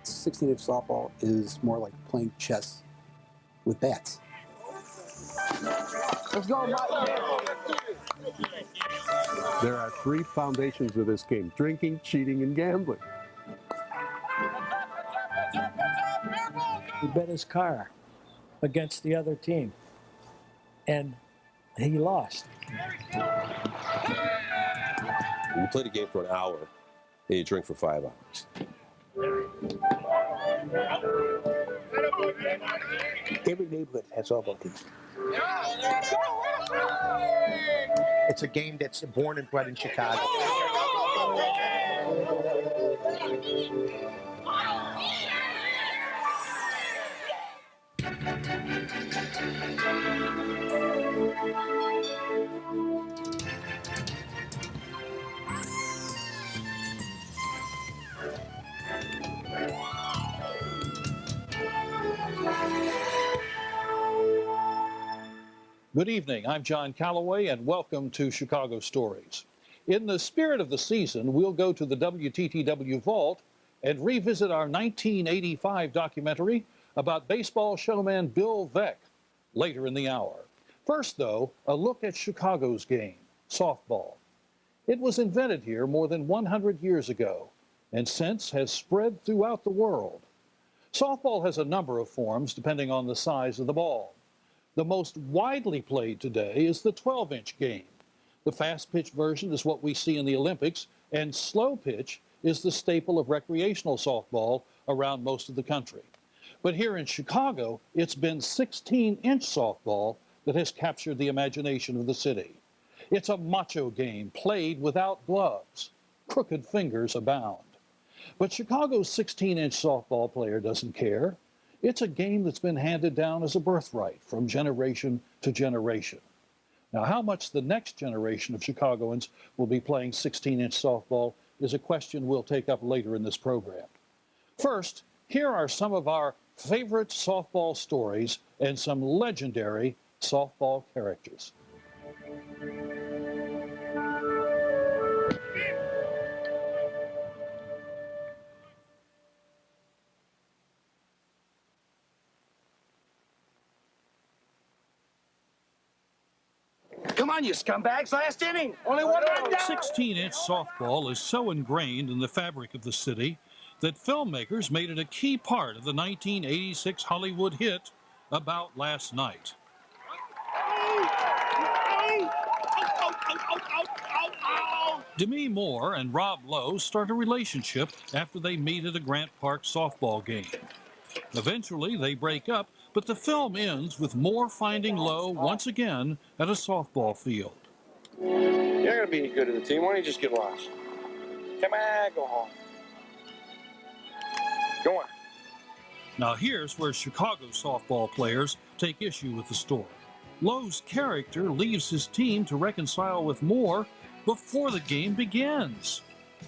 16-inch softball is more like playing chess with bats. Let's go, Mike. There are three foundations of this game: drinking, cheating, and gambling. He bet his car against the other team, and he lost. You play the game for an hour, and you drink for 5 hours. Every neighborhood has softball teams. It's a game that's born and bred in Chicago. Good evening, I'm John Callaway, and welcome to Chicago Stories. In the spirit of the season, we'll go to the WTTW vault and revisit our 1985 documentary about baseball showman Bill Veeck later in the hour. First, though, a look at Chicago's game, softball. It was invented here more than 100 years ago, and since has spread throughout the world. Softball has a number of forms depending on the size of the ball. The most widely played today is the 12-inch game. The fast-pitch version is what we see in the Olympics, and slow pitch is the staple of recreational softball around most of the country. But here in Chicago, it's been 16-inch softball that has captured the imagination of the city. It's a macho game played without gloves. Crooked fingers abound. But Chicago's 16-inch softball player doesn't care. It's a game that's been handed down as a birthright from generation to generation. Now, how much the next generation of Chicagoans will be playing 16-inch softball is a question we'll take up later in this program. First, here are some of our favorite softball stories and some legendary softball characters. Come on, you scumbags. Last inning. Only one run down. 16-inch softball is so ingrained in the fabric of the city that filmmakers made it a key part of the 1986 Hollywood hit About Last Night. Demi Moore and Rob Lowe start a relationship after they meet at a Grant Park softball game. Eventually, they break up, but the film ends with Moore finding Lowe once again at a softball field. You're not going to be any good at the team. Why don't you just get lost? Come on, go home. Go on. Now here's where Chicago softball players take issue with the story. Lowe's character leaves his team to reconcile with Moore before the game begins.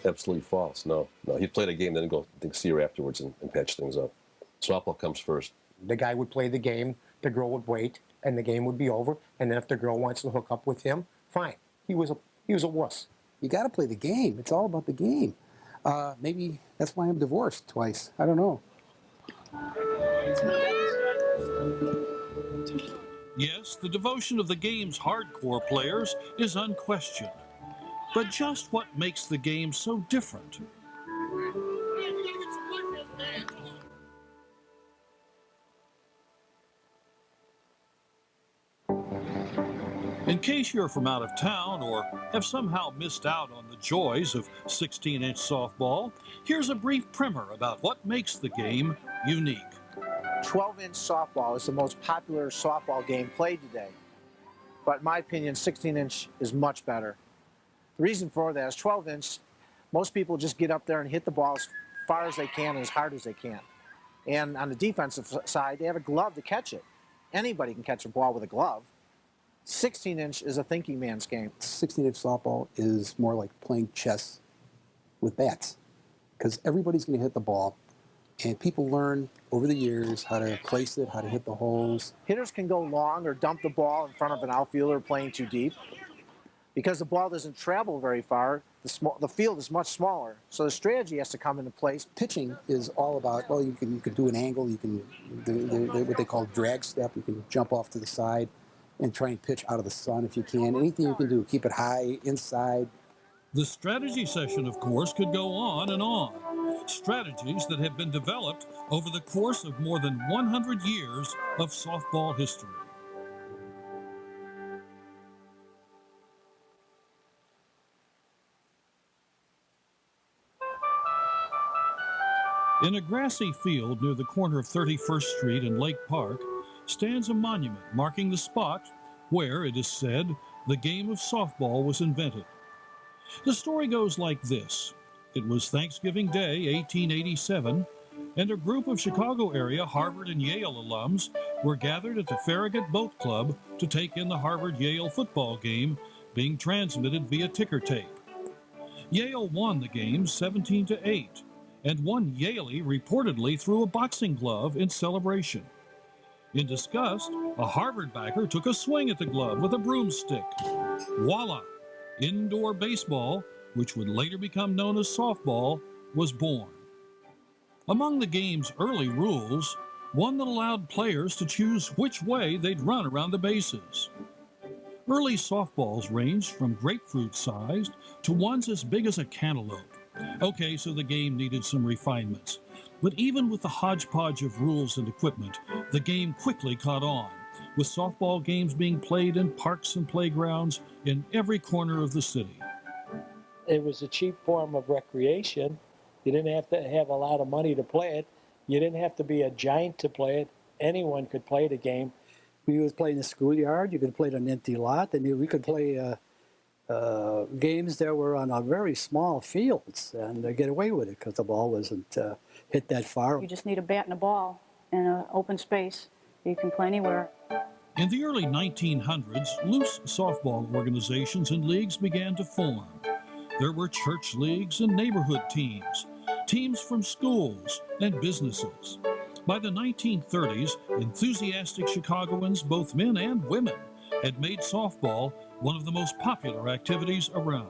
Absolutely false. No. He'd play the game, then go see her afterwards and patch things up. Softball comes first. The guy would play the game, the girl would wait, and the game would be over. And then if the girl wants to hook up with him, fine. He was a wuss. You got to play the game. It's all about the game. Maybe that's why I'm divorced twice. I don't know. Yes, the devotion of the game's hardcore players is unquestioned. But just what makes the game so different? In case you're from out of town or have somehow missed out on the joys of 16-inch softball, here's a brief primer about what makes the game unique. 12-inch softball is the most popular softball game played today. But in my opinion, 16-inch is much better. The reason for that is 12-inch, most people just get up there and hit the ball as far as they can and as hard as they can. And on the defensive side, they have a glove to catch it. Anybody can catch a ball with a glove. 16-inch is a thinking man's game. 16-inch softball is more like playing chess with bats because everybody's going to hit the ball, and people learn over the years how to place it, how to hit the holes. Hitters can go long or dump the ball in front of an outfielder playing too deep. Because the ball doesn't travel very far, the field is much smaller, so the strategy has to come into place. Pitching is all about, well, you can do an angle, you can do what they call drag step, you can jump off to the side and try and pitch out of the sun if you can. Anything you can do, keep it high, inside. The strategy session, of course, could go on and on. Strategies that have been developed over the course of more than 100 years of softball history. In a grassy field near the corner of 31st Street and Lake Park stands a monument marking the spot where, it is said, the game of softball was invented. The story goes like this. It was Thanksgiving Day, 1887, and a group of Chicago area Harvard and Yale alums were gathered at the Farragut Boat Club to take in the Harvard-Yale football game being transmitted via ticker tape. Yale won the game 17-8, and one Yalie reportedly threw a boxing glove in celebration. In disgust, a Harvard backer took a swing at the glove with a broomstick. Voila! Indoor baseball, which would later become known as softball, was born. Among the game's early rules, one that allowed players to choose which way they'd run around the bases. Early softballs ranged from grapefruit-sized to ones as big as a cantaloupe. Okay, so the game needed some refinements. But even with the hodgepodge of rules and equipment, the game quickly caught on, with softball games being played in parks and playgrounds in every corner of the city. It was a cheap form of recreation. You didn't have to have a lot of money to play it. You didn't have to be a giant to play it. Anyone could play the game. We would play in the schoolyard. You could play it on an empty lot, and we could play games that were on a very small fields and get away with it because the ball wasn't hit that far. You just need a bat and a ball in an open space. You can play anywhere. In the early 1900s, loose softball organizations and leagues began to form. There were church leagues and neighborhood teams, teams from schools and businesses. By the 1930s, enthusiastic Chicagoans, both men and women, had made softball one of the most popular activities around.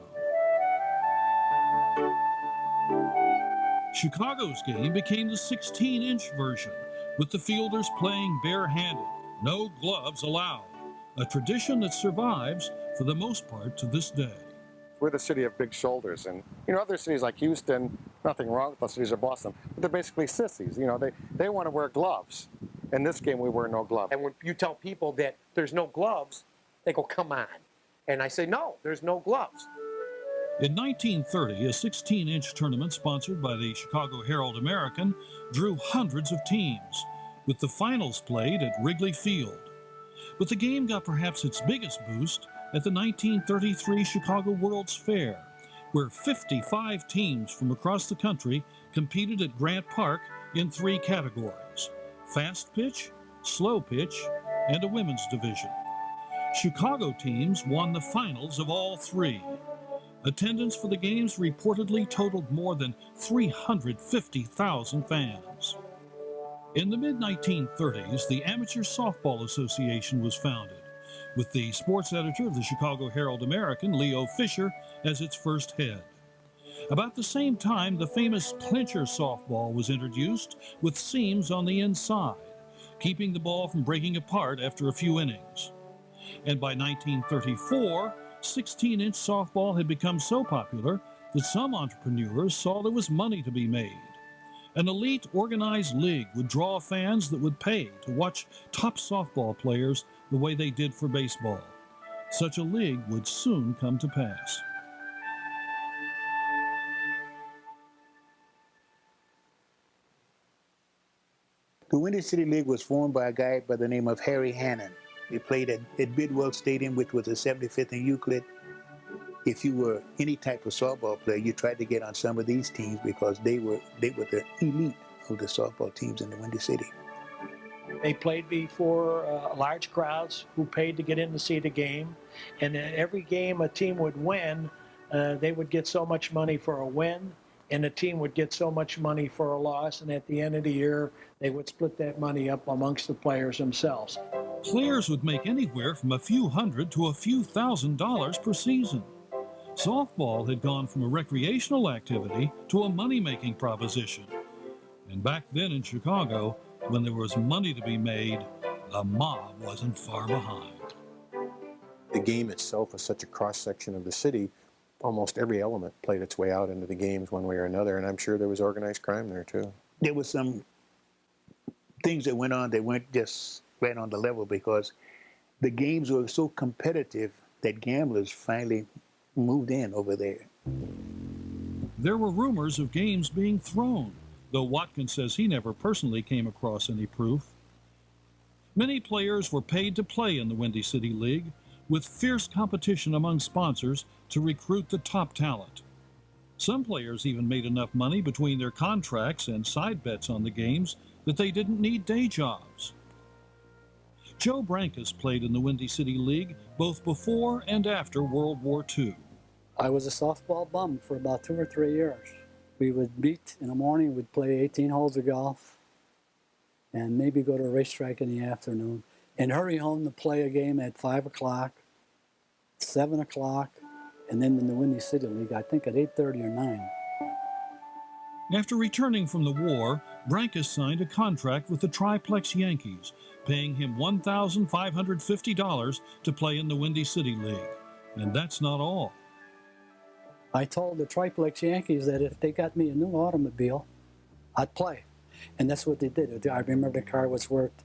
Chicago's game became the 16-inch version, with the fielders playing barehanded, no gloves allowed, a tradition that survives for the most part to this day. We're the city of big shoulders, and other cities like Houston, nothing wrong with those cities, or Boston, but they're basically sissies. They want to wear gloves. In this game, we wear no gloves. And when you tell people that there's no gloves, they go, come on. And I say, no, there's no gloves. In 1930, a 16-inch tournament sponsored by the Chicago Herald-American drew hundreds of teams, with the finals played at Wrigley Field. But the game got perhaps its biggest boost at the 1933 Chicago World's Fair, where 55 teams from across the country competed at Grant Park in 3 categories: fast pitch, slow pitch, and a women's division. Chicago teams won the finals of all 3. Attendance for the games reportedly totaled more than 350,000 fans. In the mid-1930s, the Amateur Softball Association was founded, with the sports editor of the Chicago Herald-American, Leo Fisher, as its first head. About the same time, the famous clincher softball was introduced with seams on the inside, keeping the ball from breaking apart after a few innings. And by 1934, 16-inch softball had become so popular that some entrepreneurs saw there was money to be made. An elite organized league would draw fans that would pay to watch top softball players the way they did for baseball. Such a league would soon come to pass. The Windy City League was formed by a guy by the name of Harry Hannon. He played at Bidwell Stadium, which was at 75th and Euclid. If you were any type of softball player, you tried to get on some of these teams because they were the elite of the softball teams in the Windy City. They played before large crowds who paid to get in to see the game. And in every game a team would win, they would get so much money for a win, and the team would get so much money for a loss. And at the end of the year, they would split that money up amongst the players themselves. Players would make anywhere from a few hundred to a few $1,000s per season. Softball had gone from a recreational activity to a money-making proposition. And back then in Chicago, when there was money to be made, the mob wasn't far behind. The game itself was such a cross-section of the city. Almost every element played its way out into the games one way or another, and I'm sure there was organized crime there too. There was some things that went on that weren't just right on the level because the games were so competitive that gamblers finally moved in over there. There were rumors of games being thrown, though Watkins says he never personally came across any proof. Many players were paid to play in the Windy City League, with fierce competition among sponsors to recruit the top talent. Some players even made enough money between their contracts and side bets on the games that they didn't need day jobs. Joe Brankis played in the Windy City League both before and after World War II. I was a softball bum for about 2 or 3 years. We would meet in the morning, we'd play 18 holes of golf, and maybe go to a racetrack in the afternoon, and hurry home to play a game at 5 o'clock, 7 o'clock, and then in the Windy City League, I think at 8:30 or 9. After returning from the war, Brankis signed a contract with the Triplex Yankees, paying him $1,550 to play in the Windy City League. And that's not all. I told the Triplex Yankees that if they got me a new automobile, I'd play. And that's what they did. I remember the car was worth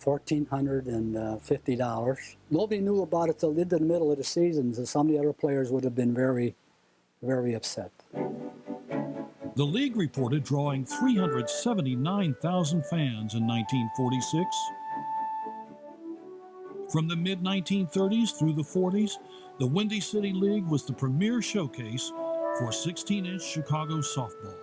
$1,450. Nobody knew about it till into the middle of the season, so some of the other players would have been very, very upset. The league reported drawing 379,000 fans in 1946. From the mid-1930s through the 40s, the Windy City League was the premier showcase for 16-inch Chicago softball.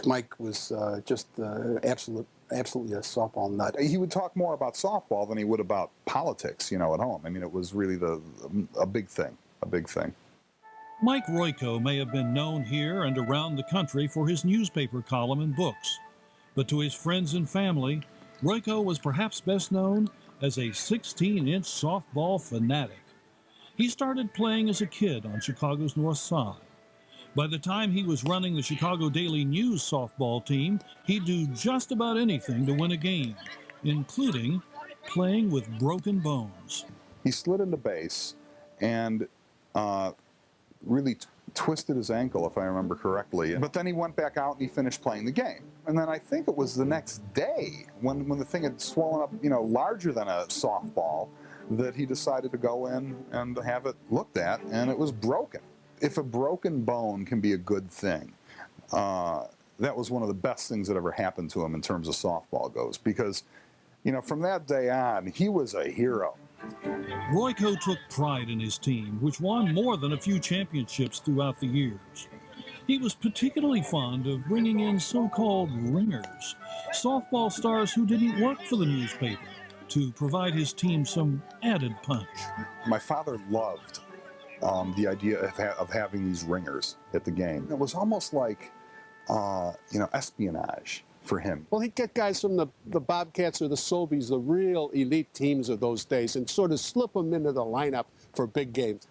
Mike was just absolutely a softball nut. He would talk more about softball than he would about politics, at home. I mean, it was really a big thing. Mike Royko may have been known here and around the country for his newspaper column and books, but to his friends and family, Royko was perhaps best known as a 16-inch softball fanatic. He started playing as a kid on Chicago's North Side. By the time he was running the Chicago Daily News softball team, he'd do just about anything to win a game, including playing with broken bones. He slid into base and really twisted his ankle, if I remember correctly. But then he went back out and he finished playing the game. And then I think it was the next day, when the thing had swollen up, larger than a softball, that he decided to go in and have it looked at, and it was broken. If a broken bone can be a good thing, that was one of the best things that ever happened to him in terms of softball goes, because, from that day on, he was a hero. Royko took pride in his team, which won more than a few championships throughout the years. He was particularly fond of bringing in so-called ringers, softball stars who didn't work for the newspaper, to provide his team some added punch. My father loved the idea of having these ringers at the game. It was almost like, espionage for him. Well, he'd get guys from the Bobcats or the Sobies, the real elite teams of those days, and sort of slip them into the lineup for big games.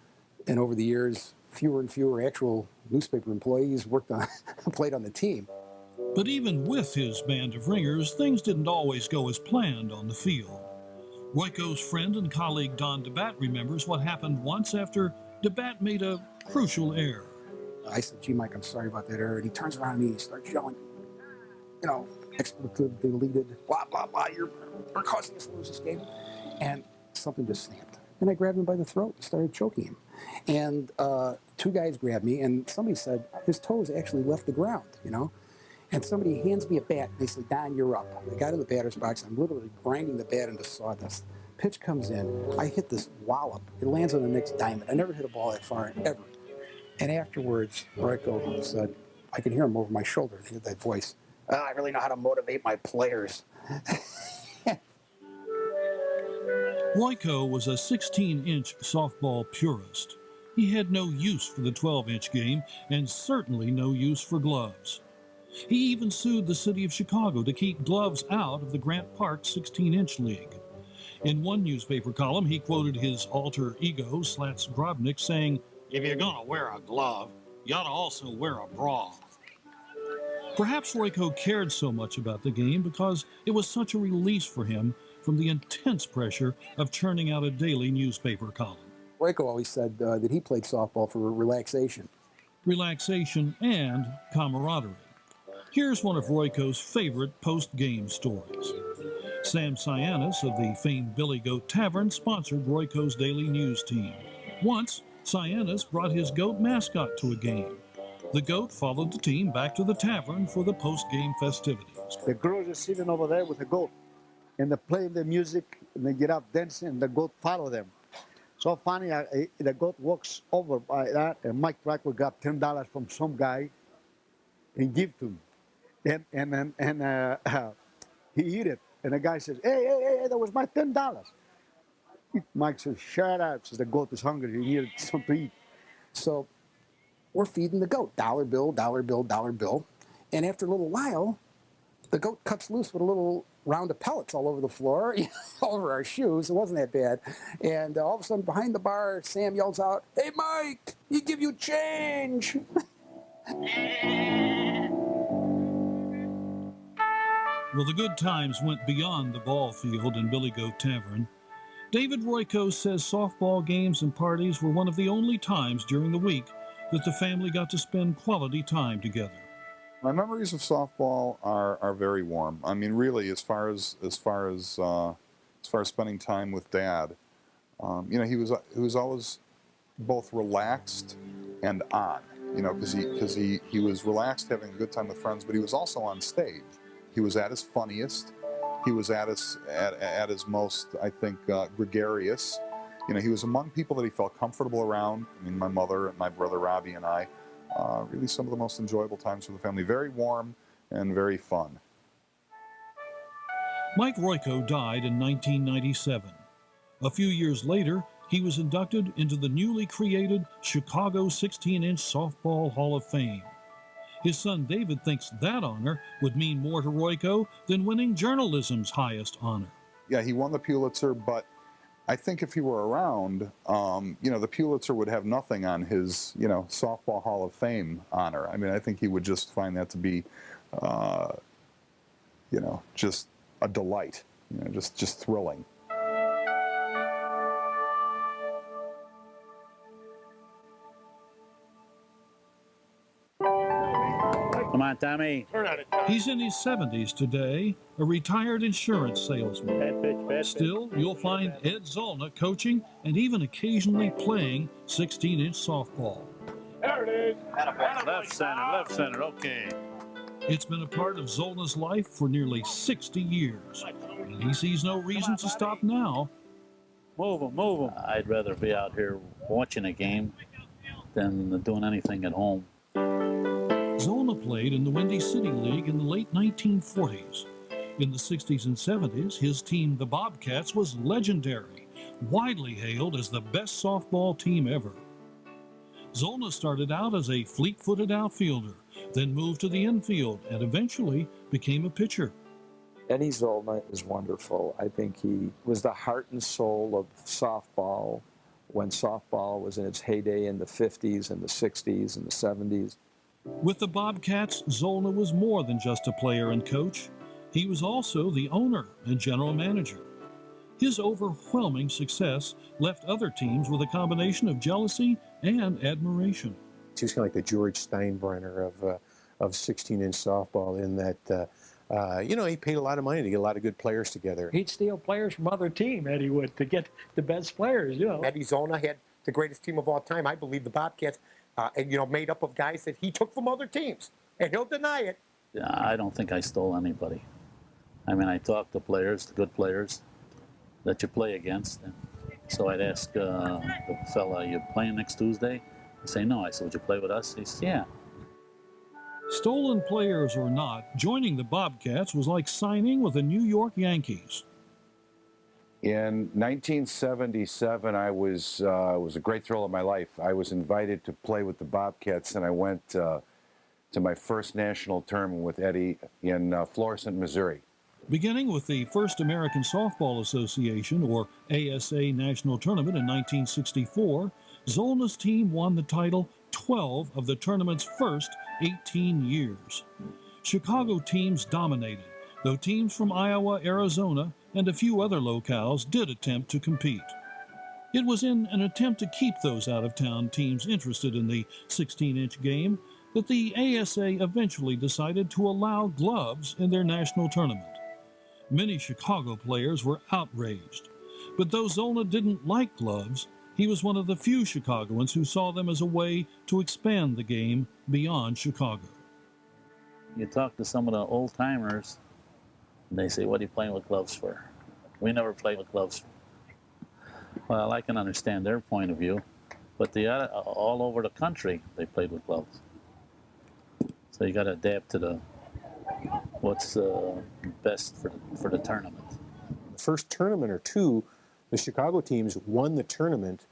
And over the years, fewer and fewer actual newspaper employees played on the team. But even with his band of ringers, things didn't always go as planned on the field. Royko's friend and colleague Don DeBat remembers what happened once after DeBat made a crucial error. I said, "Gee, Mike, I'm sorry about that error." And he turns around to me and he starts yelling, expletive deleted, blah, blah, blah, you're causing us to lose this game. And something just snapped. And I grabbed him by the throat and started choking him. And 2 guys grabbed me, and somebody said his toes actually left the ground, And somebody hands me a bat, and they say, "Don, you're up." I got in the batter's box. I'm literally grinding the bat into sawdust. Pitch comes in. I hit this wallop. It lands on the next diamond. I never hit a ball that far, ever. And afterwards, Royko said, I could hear him over my shoulder. He had that voice. "I really know how to motivate my players." Royko was a 16-inch softball purist. He had no use for the 12-inch game and certainly no use for gloves. He even sued the city of Chicago to keep gloves out of the Grant Park 16-inch league. In one newspaper column, he quoted his alter ego, Slats Grobnik, saying, "If you're going to wear a glove, you ought to also wear a bra." Perhaps Royko cared so much about the game because it was such a release for him from the intense pressure of churning out a daily newspaper column. Royko always said that he played softball for relaxation. Relaxation and camaraderie. Here's one of Royko's favorite post-game stories. Sam Sianis of the famed Billy Goat Tavern sponsored Royko's daily news team. Once, Sianis brought his goat mascot to a game. The goat followed the team back to the tavern for the post-game festivities. The girls are sitting over there with the goat, and they're playing the music, and they get up dancing, and the goat follow them. So funny, the goat walks over by that, and Mike Tracker got $10 from some guy and give to him. And he eat it. And the guy says, hey, that was my $10. Mike says, shut up. Says, the goat is hungry. He needs something to eat. So we're feeding the goat. Dollar bill, dollar bill, dollar bill. And after a little while, the goat cuts loose with a little round of pellets all over the floor, all over our shoes. It wasn't that bad. And all of a sudden, behind the bar, Sam yells out, "Hey, Mike, he give you change." Well, the good times went beyond the ball field in Billy Goat Tavern. David Royko says softball games and parties were one of the only times during the week that the family got to spend quality time together. My memories of softball are very warm. I mean, really, as far as spending time with Dad, you know, he was always both relaxed and on. You know, because he was relaxed, having a good time with friends, but he was also on stage. He was at his funniest. He was at his most, I think, gregarious. You know, he was among people that he felt comfortable around. I mean, my mother and my brother Robbie and I. Really some of the most enjoyable times for the family. Very warm and very fun. Mike Royko died in 1997. A few years later, he was inducted into the newly created Chicago 16-inch Softball Hall of Fame. His son David thinks that honor would mean more to Royko than winning journalism's highest honor. Yeah, he won the Pulitzer, but I think if he were around, you know, the Pulitzer would have nothing on his, you know, Softball Hall of Fame honor. I mean, I think he would just find that to be, you know, just a delight, you know, just thrilling. Come on, Tommy. He's in his 70s today, a retired insurance salesman. Still, you'll find Ed Zolna coaching and even occasionally playing 16-inch softball. There it is. Left center, okay. It's been a part of Zolna's life for nearly 60 years, and he sees no reason to stop now. Move him. I'd rather be out here watching a game than doing anything at home. Zolna played in the Windy City League in the late 1940s. In the 60s and 70s, his team, the Bobcats, was legendary, widely hailed as the best softball team ever. Zolna started out as a fleet-footed outfielder, then moved to the infield, and eventually became a pitcher. Eddie Zolna is wonderful. I think he was the heart and soul of softball when softball was in its heyday in the 50s and the 60s and the 70s. With the Bobcats, Zolna was more than just a player and coach. He was also the owner and general manager. His overwhelming success left other teams with a combination of jealousy and admiration. He was kind of like the George Steinbrenner of 16-inch softball in that, you know, he paid a lot of money to get a lot of good players together. He'd steal players from other teams, Eddie would, to get the best players, you know. Eddie Zolna had the greatest team of all time. I believe the Bobcats, and, you know, made up of guys that he took from other teams, and he'll deny it. I don't think I stole anybody. I mean, I talked to players, the good players that you play against. And so I'd ask the fella, "You playing next Tuesday?" He'd say, "No." I said, "Would you play with us?" He said, "Yeah." Stolen players or not, joining the Bobcats was like signing with the New York Yankees. In 1977, it was a great thrill of my life. I was invited to play with the Bobcats, and I went to to my first national tournament with Eddie in Florissant, Missouri. Beginning with the first American Softball Association, or ASA, national tournament in 1964, Zolna's team won the title 12 of the tournament's first 18 years. Chicago teams dominated, though teams from Iowa, Arizona, and a few other locales did attempt to compete. It was in an attempt to keep those out-of-town teams interested in the 16-inch game that the ASA eventually decided to allow gloves in their national tournament. Many Chicago players were outraged, but though Zolna didn't like gloves, he was one of the few Chicagoans who saw them as a way to expand the game beyond Chicago. You talk to some of the old-timers, and they say, what are you playing with gloves for? We never played with gloves. Well, I can understand their point of view, but all over the country, they played with gloves. So you got to adapt to what's best for the tournament. The first tournament or two, the Chicago teams won the tournament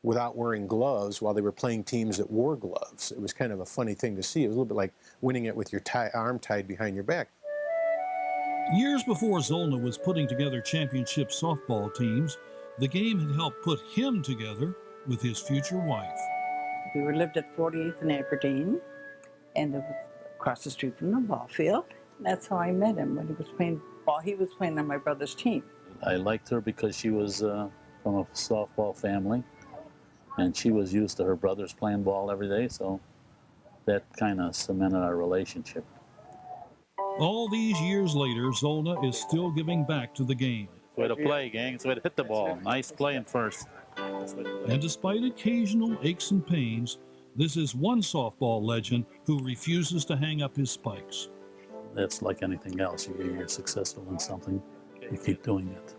without wearing gloves while they were playing teams that wore gloves. It was kind of a funny thing to see. It was a little bit like winning it with your arm tied behind your back. Years before Zolna was putting together championship softball teams, the game had helped put him together with his future wife. We lived at 48th and Aberdeen, and across the street from the ball field. That's how I met him when he was playing ball. He was playing on my brother's team. I liked her because she was from a softball family, and she was used to her brothers playing ball every day, so that kind of cemented our relationship. All these years later, Zolna is still giving back to the game. It's way to play, gang. It's way to hit the ball. Nice playing first. And despite occasional aches and pains, this is one softball legend who refuses to hang up his spikes. That's like anything else. You're successful in something, you keep doing it.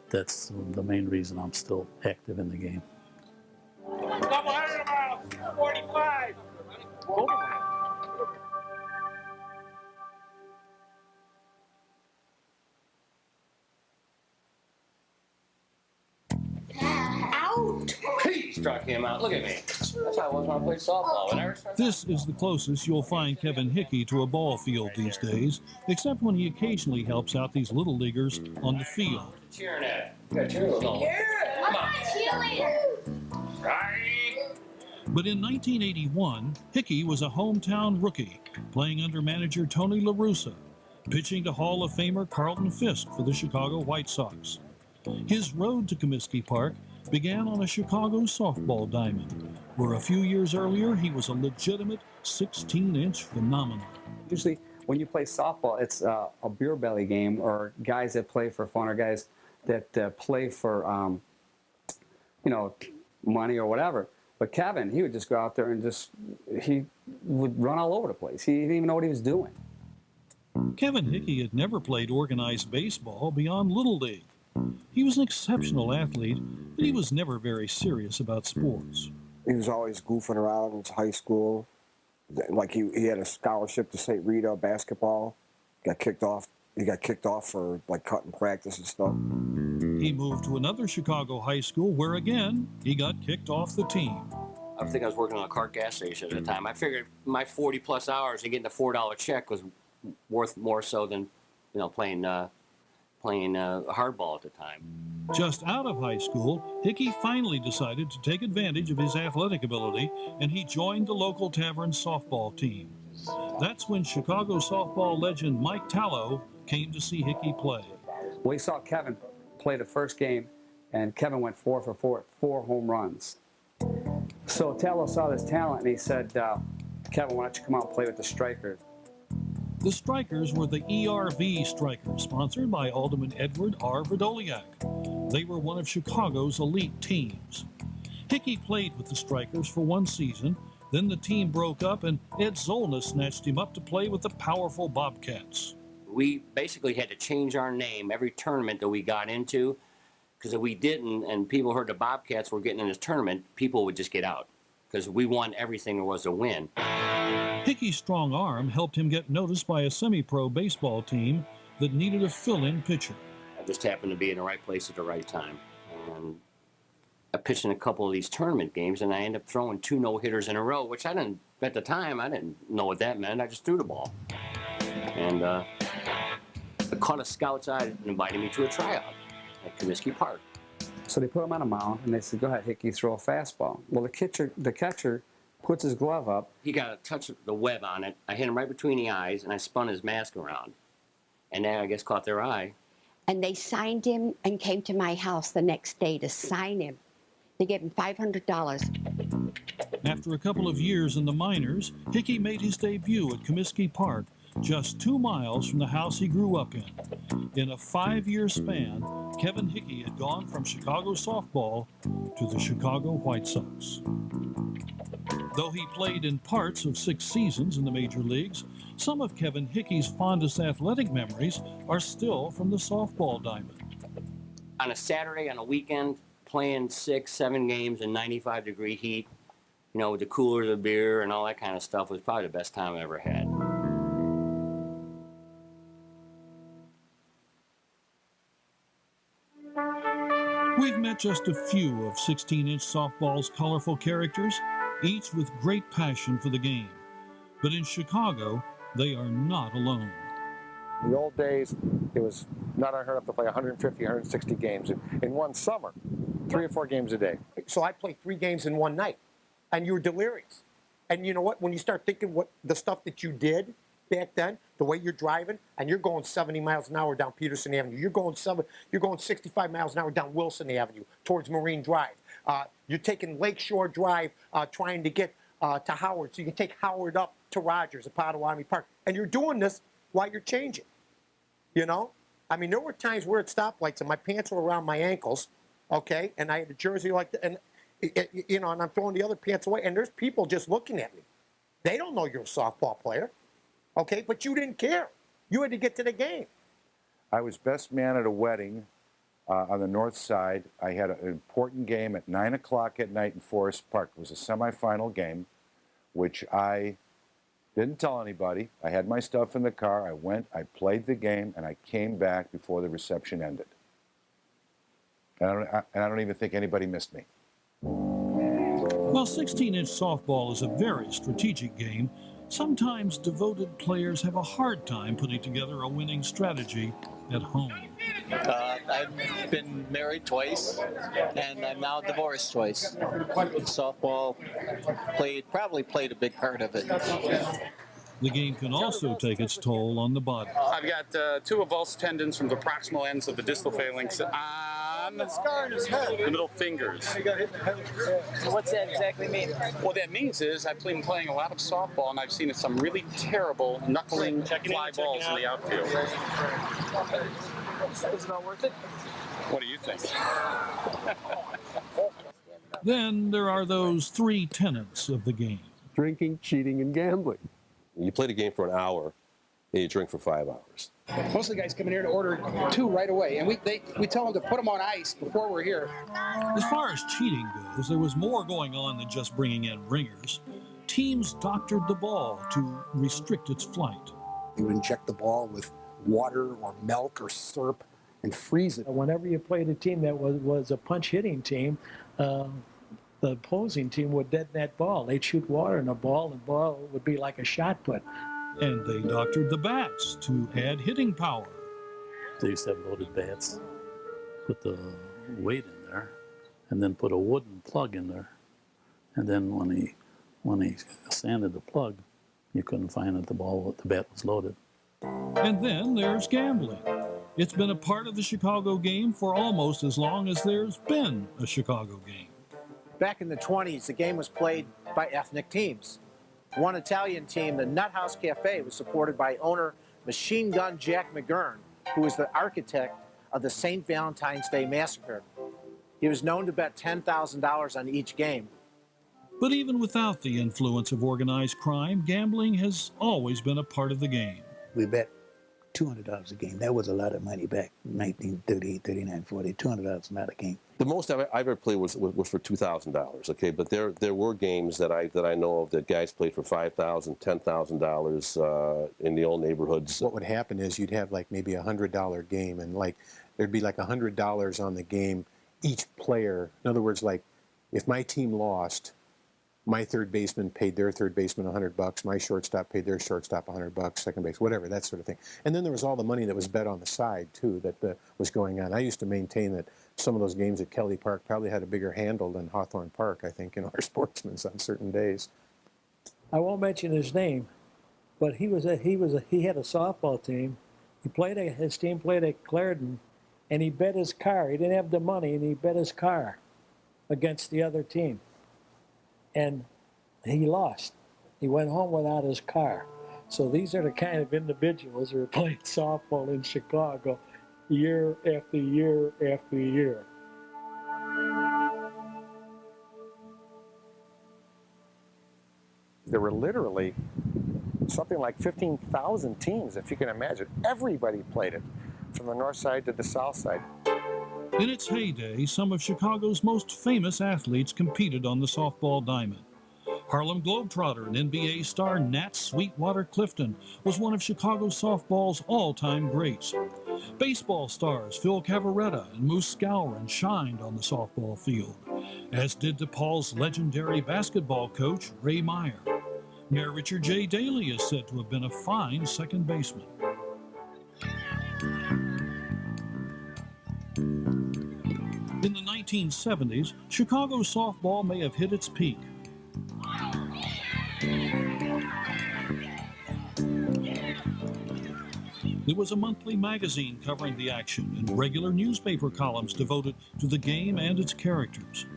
That's the main reason I'm still active in the game. 45. Out! He struck him out. Look at me. That's how I was when I played softball. This is the closest you'll find Kevin Hickey to a ball field these days, except when he occasionally helps out these little leaguers on the field. Cheering at it. You got cheerleaders on. I'm not cheerleader. But in 1981, Hickey was a hometown rookie, playing under manager Tony La Russa, pitching to Hall of Famer Carlton Fisk for the Chicago White Sox. His road to Comiskey Park began on a Chicago softball diamond, where a few years earlier he was a legitimate 16-inch phenomenon. Usually when you play softball, it's a beer belly game, or guys that play for fun, or guys that play for, money or whatever. But Kevin, he would just go out there and he would run all over the place. He didn't even know what he was doing. Kevin Hickey had never played organized baseball beyond Little League. He was an exceptional athlete, but he was never very serious about sports. He was always goofing around in high school. Like he had a scholarship to St. Rita basketball. He got kicked off for like cutting practice and stuff. He moved to another Chicago high school where again he got kicked off the team. I think I was working on a Cart gas station at the time. I figured my 40-plus hours and getting a $4 check was worth more so than, playing hardball at the time. Just out of high school, Hickey finally decided to take advantage of his athletic ability, and he joined the local tavern softball team. That's when Chicago softball legend Mike Tallow came to see Hickey play. We saw Kevin play the first game, and Kevin went 4 for 4, 4 home runs. So Tallow saw this talent, and he said, Kevin, why don't you come out and play with the Strikers? The Strikers were the ERV Strikers, sponsored by Alderman Edward R. Verdoliak. They were one of Chicago's elite teams. Hickey played with the Strikers for one season, then the team broke up and Ed Zolna snatched him up to play with the powerful Bobcats. We basically had to change our name every tournament that we got into, because if we didn't and people heard the Bobcats were getting in this tournament, people would just get out, because we won everything there was to win. Hickey's strong arm helped him get noticed by a semi-pro baseball team that needed a fill-in pitcher. I just happened to be in the right place at the right time. And I pitched in a couple of these tournament games, and I ended up throwing 2 no-hitters in a row, which I don't At the time, I didn't know what that meant. I just threw the ball. And I caught a scout's eye and invited me to a tryout at Comiskey Park. So they put him on a mound, and they said, "Go ahead, Hickey, throw a fastball." Well, the catcher puts his glove up. He got to touch the web on it. I hit him right between the eyes, and I spun his mask around. And that, I guess, caught their eye. And they signed him and came to my house the next day to sign him. They gave him $500. After a couple of years in the minors, Hickey made his debut at Comiskey Park, just 2 miles from the house he grew up in. In a 5-year span, Kevin Hickey had gone from Chicago softball to the Chicago White Sox. Though he played in parts of 6 seasons in the major leagues, some of Kevin Hickey's fondest athletic memories are still from the softball diamond. On a Saturday, on a weekend, playing 6, 7 games in 95-degree heat, you know, with the coolers of beer and all that kind of stuff, was probably the best time I ever had. We've met just a few of 16-inch softball's colorful characters, each with great passion for the game. But in Chicago, they are not alone. In the old days, it was not unheard of to play 150, 160 games in one summer, 3 or 4 games a day. So I played 3 games in one night, and you were delirious. And you know what? When you start thinking what the stuff that you did back then, the way you're driving, and you're going 70 miles an hour down Peterson Avenue, you're going 65 miles an hour down Wilson Avenue towards Marine Drive. You're taking Lakeshore Drive, trying to get to Howard, so you can take Howard up to Rogers at Potawatomi Park, and you're doing this while you're changing. You know, I mean, there were times where at stoplights and my pants were around my ankles, okay, and I had a jersey like that, and you know, and I'm throwing the other pants away, and there's people just looking at me. They don't know you're a softball player, okay, but you didn't care. You had to get to the game. I was best man at a wedding on the north side. I had an important game at 9 o'clock at night in Forest Park. It was a semifinal game, which I didn't tell anybody. I had my stuff in the car. I went, I played the game, and I came back before the reception ended. And I don't even think anybody missed me. While 16-inch softball is a very strategic game, sometimes devoted players have a hard time putting together a winning strategy at home. I've been married twice, and I'm now divorced twice. Softball probably played a big part of it. The game can also take its toll on the body. I've got 2 avulsed tendons from the proximal ends of the distal phalanx on the middle fingers. So what's that exactly mean? What that means is I've been playing a lot of softball, and I've seen some really terrible knuckling fly balls in the outfield. Is it all worth it? What do you think? Then there are those 3 tenets of the game. Drinking, cheating, and gambling. You play the game for an hour, and you drink for 5 hours. Most of the guys come in here to order 2 right away, and we tell them to put them on ice before we're here. As far as cheating goes, there was more going on than just bringing in ringers. Teams doctored the ball to restrict its flight. You inject the ball with water or milk or syrup and freeze it. Whenever you played a team that was a punch-hitting team, the opposing team would deaden that ball. They'd shoot water in the ball would be like a shot put. And they doctored the bats to add hitting power. They used to have loaded bats. Put the weight in there, and then put a wooden plug in there. And then when he sanded the plug, you couldn't find that the bat was loaded. And then there's gambling. It's been a part of the Chicago game for almost as long as there's been a Chicago game. Back in the 20s, the game was played by ethnic teams. One Italian team, the Nut House Cafe, was supported by owner Machine Gun Jack McGuire, who was the architect of the St. Valentine's Day Massacre. He was known to bet $10,000 on each game. But even without the influence of organized crime, gambling has always been a part of the game. We bet $200 a game. That was a lot of money back in 1938, 39, 40. $200 not a game. The most I ever played was for $2,000. Okay, but there were games that I know of that guys played for $5,000, $10,000 in the old neighborhoods. What would happen is you'd have like maybe $100 game, and like there'd be like $100 on the game each player. In other words, like if my team lost, my third baseman paid their third baseman $100. My shortstop paid their shortstop $100. Second base, whatever, that sort of thing. And then there was all the money that was bet on the side too that was going on. I used to maintain that some of those games at Kelly Park probably had a bigger handle than Hawthorne Park, I think, in our sportsmen's on certain days. I won't mention his name, but he had a softball team. His team played at Clarendon, and he bet his car. He didn't have the money, and he bet his car against the other team. And he lost. He went home without his car. So these are the kind of individuals who are playing softball in Chicago year after year after year. There were literally something like 15,000 teams, if you can imagine. Everybody played it, from the north side to the south side. In its heyday, some of Chicago's most famous athletes competed on the softball diamond. Harlem Globetrotter and NBA star Nat Sweetwater Clifton was one of Chicago softball's all-time greats. Baseball stars Phil Cavaretta and Moose Skowron shined on the softball field, as did DePaul's legendary basketball coach Ray Meyer. Mayor Richard J. Daley is said to have been a fine second baseman. In the 1970s, Chicago softball may have hit its peak. There was a monthly magazine covering the action and regular newspaper columns devoted to the game and its characters.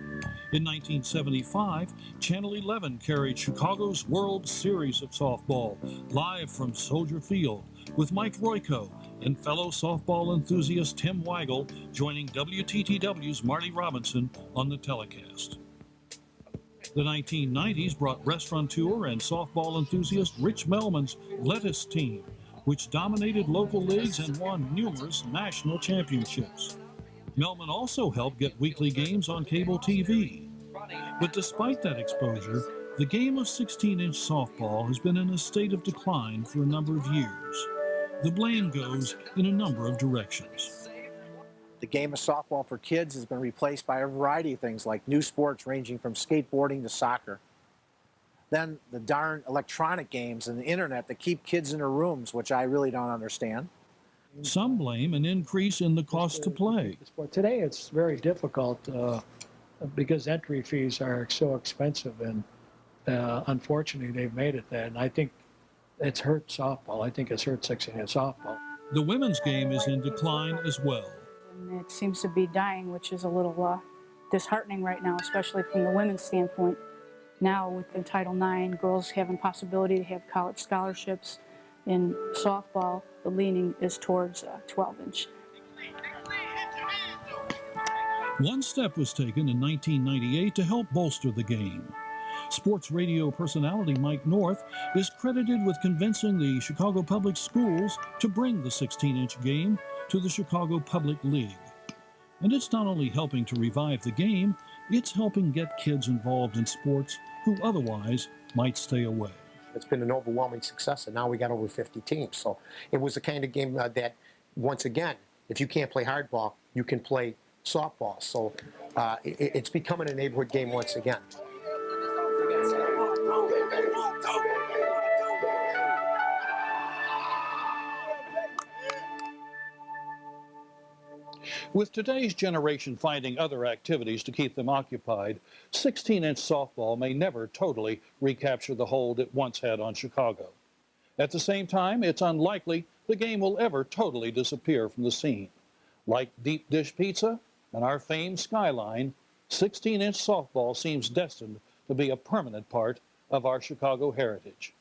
In 1975, Channel 11 carried Chicago's World Series of Softball live from Soldier Field, with Mike Royko and fellow softball enthusiast Tim Weigel joining WTTW's Marty Robinson on the telecast. The 1990s brought restaurateur and softball enthusiast Rich Melman's Lettuce Team, which dominated local leagues and won numerous national championships. Melman also helped get weekly games on cable TV. But despite that exposure, the game of 16-inch softball has been in a state of decline for a number of years. The blame goes in a number of directions. The game of softball for kids has been replaced by a variety of things like new sports ranging from skateboarding to soccer. Then the darn electronic games and the internet that keep kids in their rooms, which I really don't understand. Some blame an increase in the cost to play. Today it's very difficult because entry fees are so expensive, and unfortunately they've made it that. And I think it's hurt softball. I think it's hurt 16-inch softball. The women's game is in decline as well. And it seems to be dying, which is a little disheartening right now, especially from the women's standpoint. Now with the Title IX, girls having possibility to have college scholarships. In softball, the leaning is towards 12-inch. One step was taken in 1998 to help bolster the game. Sports radio personality Mike North is credited with convincing the Chicago Public Schools to bring the 16-inch game to the Chicago Public League. And it's not only helping to revive the game, it's helping get kids involved in sports who otherwise might stay away. It's been an overwhelming success, and now we got over 50 teams. So it was the kind of game that, once again, if you can't play hardball, you can play softball. So it's becoming a neighborhood game once again. With today's generation finding other activities to keep them occupied, 16-inch softball may never totally recapture the hold it once had on Chicago. At the same time, it's unlikely the game will ever totally disappear from the scene. Like deep dish pizza and our famed skyline, 16-inch softball seems destined to be a permanent part of our Chicago heritage.